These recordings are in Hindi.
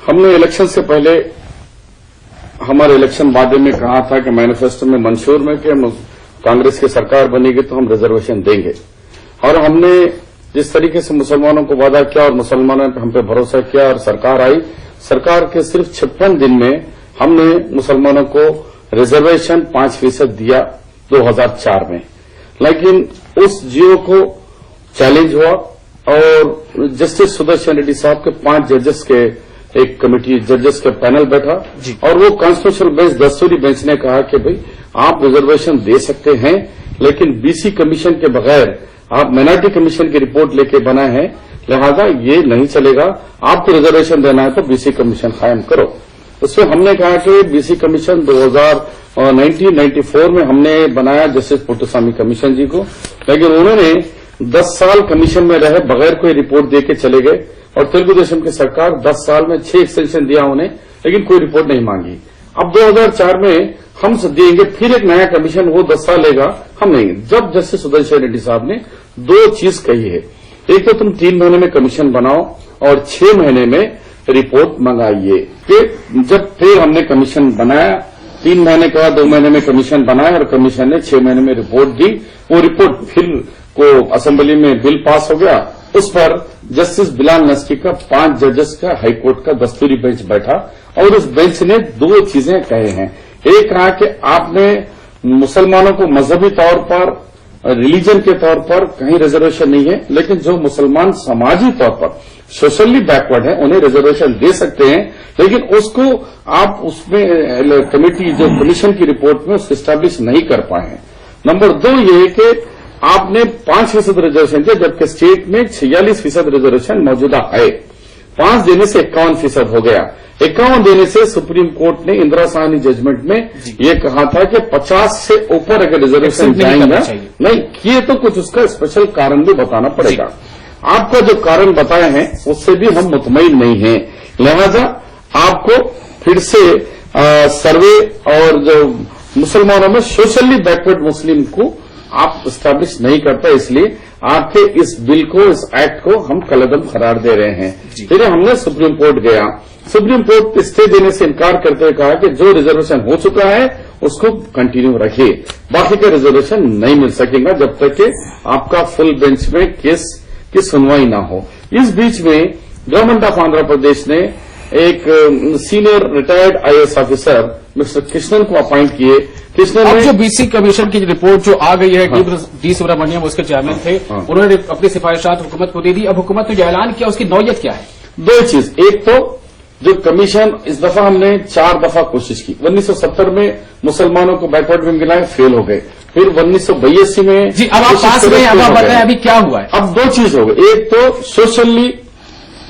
हमने इलेक्शन से पहले हमारे इलेक्शन वादे में कहा था कि मैनिफेस्टो में मंशूर में कि कांग्रेस की सरकार बनेगी तो हम रिजर्वेशन देंगे। और हमने जिस तरीके से मुसलमानों को वादा किया और मुसलमानों ने हम पे भरोसा किया और सरकार आई, सरकार के सिर्फ 56 दिन में हमने मुसलमानों को रिजर्वेशन 5% दिया 2004 में। लेकिन उस जियो को चैलेंज हुआ और जस्टिस सुदर्शन रेड्डी साहब के 5 जजेस के एक कमेटी जजेस का पैनल बैठा और वो कॉन्स्टिट्यूशनल बेंच दस्तूरी बेंच ने कहा कि भाई आप रिजर्वेशन दे सकते हैं, लेकिन बीसी कमीशन के बगैर आप माइनॉरिटी कमीशन की रिपोर्ट लेके बनाए हैं, लिहाजा ये नहीं चलेगा। आपको रिजर्वेशन देना है तो बीसी कमीशन कायम करो। उसमें हमने कहा कि बीसी कमीशन 1994 में हमने बनाया जस्टिस पुट्टुस्वामी कमीशन जी को, लेकिन उन्होंने 10 साल कमीशन में रहे बगैर कोई रिपोर्ट देके चले गए और तेलुगु देशम की सरकार 10 साल में 6 एक्सटेंशन दिया उन्हें, लेकिन कोई रिपोर्ट नहीं मांगी। अब 2004 में हम देंगे, फिर एक नया कमीशन, वो 10 साल लेगा, हम नहीं। जब जस्टिस सुदर्शन रेड्डी साहब ने 2 चीज कही है, एक तो तुम 3 महीने में कमीशन बनाओ और 6 महीने में रिपोर्ट मंगाइए। कि जब फिर हमने कमीशन बनाया, 3 महीने के बाद 2 महीने में कमीशन बनाया और कमीशन ने 6 महीने में रिपोर्ट दी। वो रिपोर्ट फिर को असेंबली में बिल पास हो गया। उस पर जस्टिस बिलाल नस्की का 5 जजेस का हाईकोर्ट का दस्तूरी बेंच बैठा और उस बेंच ने 2 चीजें कहे हैं। एक कहा कि आपने मुसलमानों को मजहबी तौर पर, रिलीजन के तौर पर कहीं रिजर्वेशन नहीं है, लेकिन जो मुसलमान समाजी तौर पर सोशली बैकवर्ड है उन्हें रिजर्वेशन दे सकते हैं, लेकिन उसको आप उसमें कमेटी जो कमीशन की रिपोर्ट में उसको स्टैब्लिश नहीं कर पाए हैं। नंबर 2 ये है कि आपने 5% रिजर्वेशन दिया, जबकि स्टेट में 46% रिजर्वेशन मौजूदा है। 5 देने से 51% हो गया। 51 देने से सुप्रीम कोर्ट ने इंदिरा साहनी जजमेंट में ये कहा था कि 50 से ऊपर अगर रिजर्वेशन जाएगा नहीं किए तो कुछ उसका स्पेशल कारण भी बताना पड़ेगा। आपका जो कारण बताए हैं उससे भी हम मुतमईन नहीं हैं, लिहाजा आपको फिर से सर्वे और जो मुसलमानों में सोशली बैकवर्ड मुस्लिम को आप स्टैब्लिश नहीं करता, इसलिए आपके इस बिल को, इस एक्ट को हम कलअदम करार दे रहे हैं। फिर हमने सुप्रीम कोर्ट गया, सुप्रीम कोर्ट स्टे देने से इनकार करते हुए कहा कि जो रिजर्वेशन हो चुका है उसको कंटिन्यू रखिए, बाकी का रिजर्वेशन नहीं मिल सकेगा जब तक कि आपका फुल बेंच में केस की सुनवाई ना हो। इस बीच में गवर्नमेंट ऑफ आंध्र प्रदेश ने एक senior retired IAS officer mister Krishnan को अपॉइंट किए। कृष्णन अब जो बीसी कमीशन की रिपोर्ट जो आ गई है, डी सुब्रमण्यम उसके चेयरमैन थे, उन्होंने अपनी सिफारिशात हुकूमत को दे दी। अब हुकूमत ने जो ऐलान किया उसकी नौयत क्या है? 2 चीज, एक तो जो कमीशन इस दफा हमने 4 दफा कोशिश की। 1970 में मुसलमानों को बैकवर्ड में मिलाए, फेल हो गए। फिर 1982 में जी, अब आप पास में, अब आप बताएं अभी क्या हुआ है? अब 2 चीज हो गई, एक तो सोशली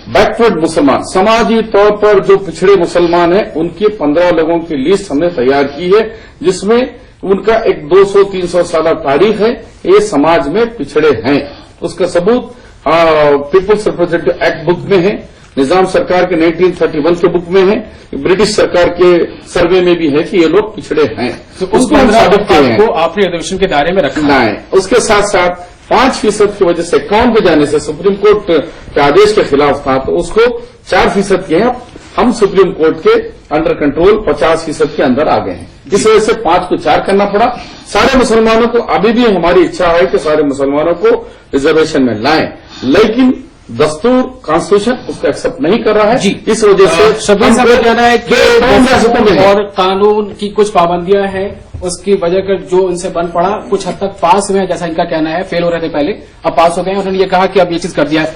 बैकवर्ड मुसलमान, समाजी तौर पर जो पिछड़े मुसलमान हैं, उनके 15 लोगों की लिस्ट हमने तैयार की है, जिसमें उनका एक 200-300 साल तारीख है, ये समाज में पिछड़े हैं। उसका सबूत पीपुल्स रिप्रेजेंटेटिव एक्ट बुक में है, निजाम सरकार के 1931 के बुक में है, ब्रिटिश सरकार के सर्वे में भी है कि ये लोग पिछड़े हैं। तो उसको हम साबित को आपने रिजर्वेशन के दायरे में रखना है। उसके साथ साथ 5% की वजह से अकाउंट पे जाने से सुप्रीम कोर्ट के आदेश के खिलाफ था, तो उसको 4% किए। हम सुप्रीम कोर्ट के अंडर कंट्रोल 50% के अंदर आ गए हैं। इस वजह से 5 को 4 करना पड़ा। सारे मुसलमानों को, अभी भी हमारी इच्छा है कि सारे मुसलमानों को रिजर्वेशन में लाएं, लेकिन दस्तूर कॉन्स्टिट्यूशन उसको एक्सेप्ट नहीं कर रहा है। जी, इस वजह से शबीर साहब का कहना है कि और कानून की कुछ पाबंदियां हैं, उसकी वजह कर जो इनसे बन पड़ा, कुछ हद तक पास हुए हैं, जैसा इनका कहना है। फेल हो रहे थे पहले, अब पास हो गए हैं। उन्होंने ये कहा कि अब ये चीज कर दिया है।